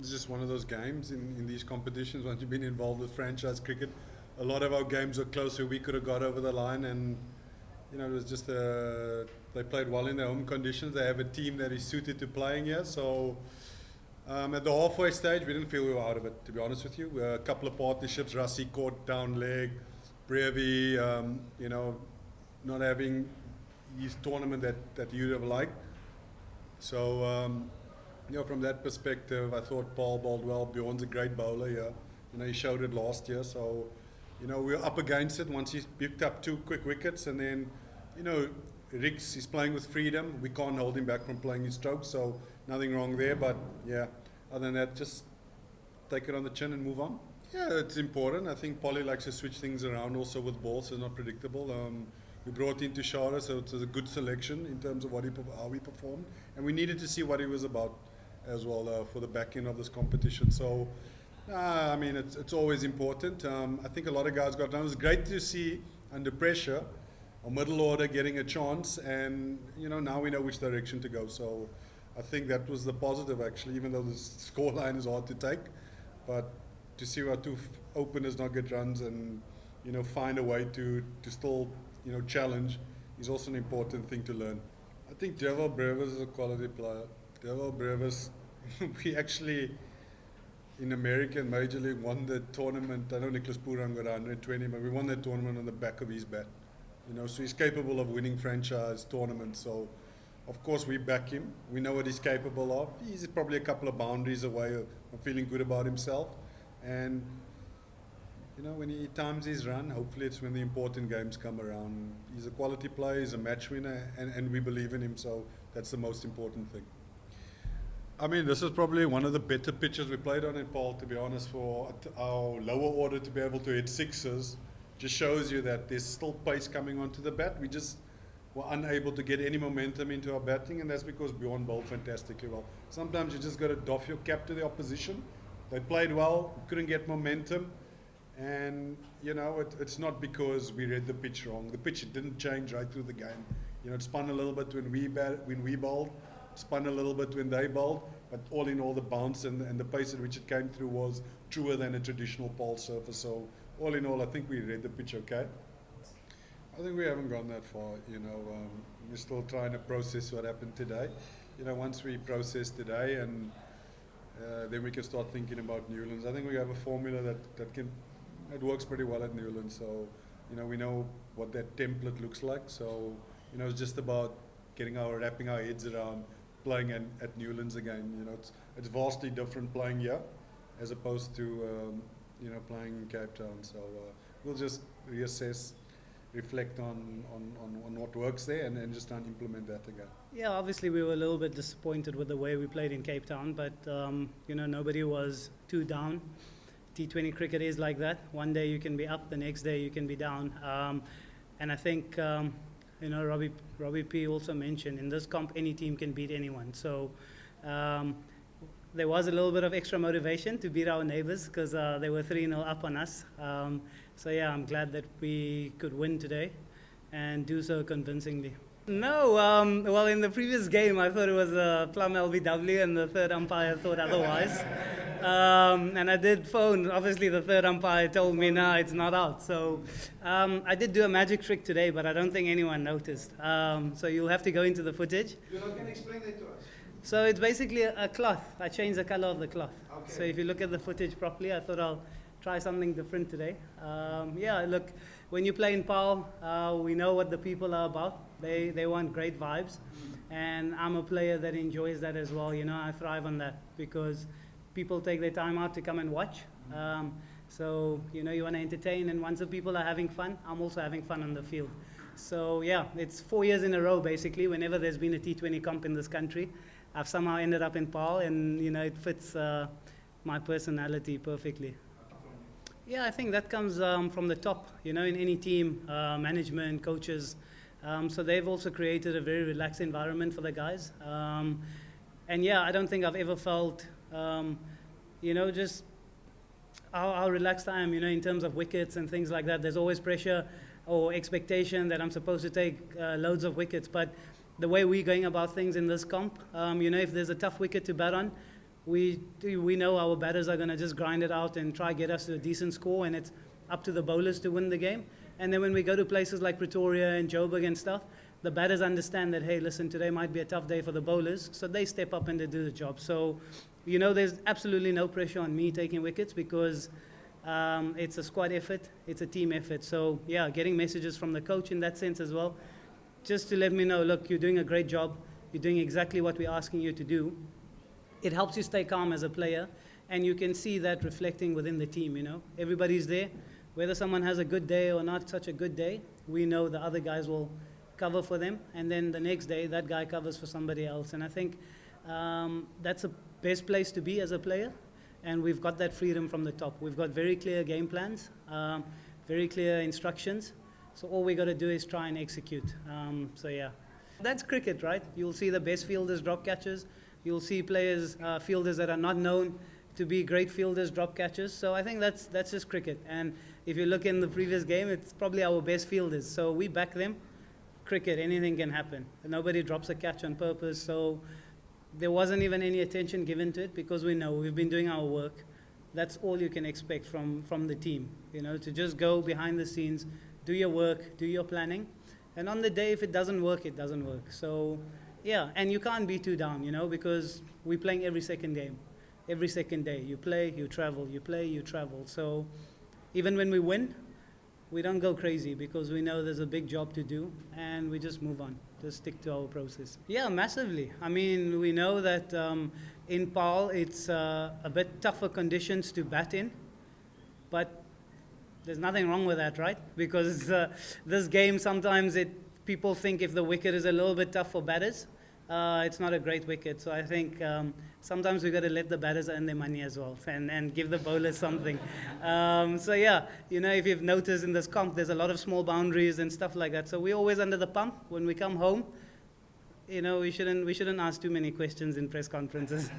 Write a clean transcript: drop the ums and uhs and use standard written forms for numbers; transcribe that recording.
it's just one of those games in these competitions. Once you've been involved with franchise cricket, a lot of our games are closer. We could have got over the line, and it was just they played well in their home conditions. They have a team that is suited to playing here. So at the halfway stage, we didn't feel we were out of it, to be honest with you. A couple of partnerships, Rassie caught down leg, Brevi, not having his tournament that you'd have liked. So, from that perspective, I thought Paarl bowled well. Bjorn's a great bowler here. He showed it last year. So, we were up against it once he picked up 2 quick wickets. And then, Riggs is playing with freedom. We can't hold him back from playing his strokes. So, nothing wrong there. But, yeah, other than that, just take it on the chin and move on. Yeah, it's important. I think Polly likes to switch things around also with balls, so it's not predictable. We brought in Tushara, so it was a good selection in terms of how he performed. And we needed to see what he was about as well for the back end of this competition. So, it's always important. I think a lot of guys got done. It was great to see under pressure, a middle order getting a chance, and now we know which direction to go. So, I think that was the positive actually, even though the scoreline is hard to take. But to see our 2 openers not get runs and find a way to still challenge is also an important thing to learn. I think Deval Brevis is a quality player. Deval Brevis, we actually in American Major League won the tournament. I know Nicholas Purang got 120, but we won that tournament on the back of his bat. So he's capable of winning franchise tournaments. So of course we back him. We know what he's capable of. He's probably a couple of boundaries away of feeling good about himself. And when he times his run, hopefully it's when the important games come around. He's a quality player, he's a match winner, and we believe in him, so that's the most important thing. This is probably one of the better pitches we played on in Paarl, to be honest, for our lower order to be able to hit sixes. Just shows you that there's still pace coming onto the bat. We just were unable to get any momentum into our batting, and that's because Bjorn bowled fantastically well. Sometimes you just got to doff your cap to the opposition. They played well, couldn't get momentum. And, it's not because we read the pitch wrong. The pitch didn't change right through the game. It spun a little bit when we bowled, spun a little bit when they bowled, but all in all, the bounce and the pace at which it came through was truer than a traditional Paarl surface. So, all in all, I think we read the pitch okay. I think we haven't gone that far, we're still trying to process what happened today. Once we process today and then we can start thinking about Newlands. I think we have a formula that works pretty well at Newlands. So, we know what that template looks like. So, it's just about wrapping our heads around playing at Newlands again. It's vastly different playing here as opposed to, playing in Cape Town. So, we'll just reassess, reflect on what works there and just try and implement that again. Yeah, obviously we were a little bit disappointed with the way we played in Cape Town, but nobody was too down. T20 cricket is like that. One day you can be up, the next day you can be down. And I think Robbie P also mentioned in this comp any team can beat anyone. So there was a little bit of extra motivation to beat our neighbours because they were 3-0 up on us. So yeah, I'm glad that we could win today and do so convincingly. No, well, in the previous game, I thought it was a plum LBW, and the third umpire thought otherwise. And I did phone. Obviously, the third umpire told me, no, it's not out. So I did do a magic trick today, but I don't think anyone noticed. So you'll have to go into the footage. You're not going to explain that to us? So it's basically a cloth. I changed the color of the cloth. Okay. So if you look at the footage properly, I thought I'll try something different today. Yeah, look, when you play in Paarl, we know what the people are about. They want great vibes, and I'm a player that enjoys that as well. I thrive on that because people take their time out to come and watch. So you want to entertain, and once the people are having fun, I'm also having fun on the field. So yeah, it's 4 years in a row basically. Whenever there's been a T20 comp in this country, I've somehow ended up in Paarl, and it fits my personality perfectly. Yeah, I think that comes from the top, in any team, management, coaches. So they've also created a very relaxed environment for the guys. And yeah, I don't think I've ever felt, just how relaxed I am, in terms of wickets and things like that. There's always pressure or expectation that I'm supposed to take loads of wickets. But the way we're going about things in this comp, if there's a tough wicket to bat on, we know our batters are going to just grind it out and try get us to a decent score, and it's up to the bowlers to win the game. And then when we go to places like Pretoria and Joburg and stuff, the batters understand that, hey, listen, today might be a tough day for the bowlers, so they step up and they do the job. So, you know, there's absolutely no pressure on me taking wickets because it's a squad effort, it's a team effort. So, yeah, getting messages from the coach in that sense as well, just to let me know, look, you're doing a great job, you're doing exactly what we're asking you to do. It helps you stay calm as a player, and you can see that reflecting within the team, you know. Everybody's there. Whether someone has a good day or not such a good day, we know the other guys will cover for them, and then the next day that guy covers for somebody else. And I think that's the best place to be as a player, and we've got that freedom from the top. We've got very clear game plans, very ciear instructions, so all we got to do is try and execute. So yeah, that's cricket, right? You'll see the best fielders drop catches, you'll see players, fielders that are not known to be great fielders drop catches. So I think that's just cricket. And if you look in the previous game, it's probably our best fielders, so we back them. Cricket, anything can happen. Nobody drops a catch on purpose, so there wasn't even any attention given to it because we know we've been doing our work. That's all you can expect from the team, you know, to just go behind the scenes, do your work, do your planning, and on the day if it doesn't work, it doesn't work. So yeah, and you can't be too down, you know, because we're playing every second game, every second day. You play, you travel, you play, you travel. So even when we win, we don't go crazy because we know there's a big job to do, and we just move on, just stick to our process. Yeah, massively. I mean, we know that in Paarl, it's a bit tougher conditions to bat in, but there's nothing wrong with that, right? Because this game, sometimes people think if the wicket is a little bit tough for batters, it's not a great wicket. So I think sometimes we've got to let the batters earn their money as well and give the bowlers something. So yeah, you know, if you've noticed in this comp, there's a lot of small boundaries and stuff like that. So we're always under the pump. When we come home, you know, we shouldn't ask too many questions in press conferences.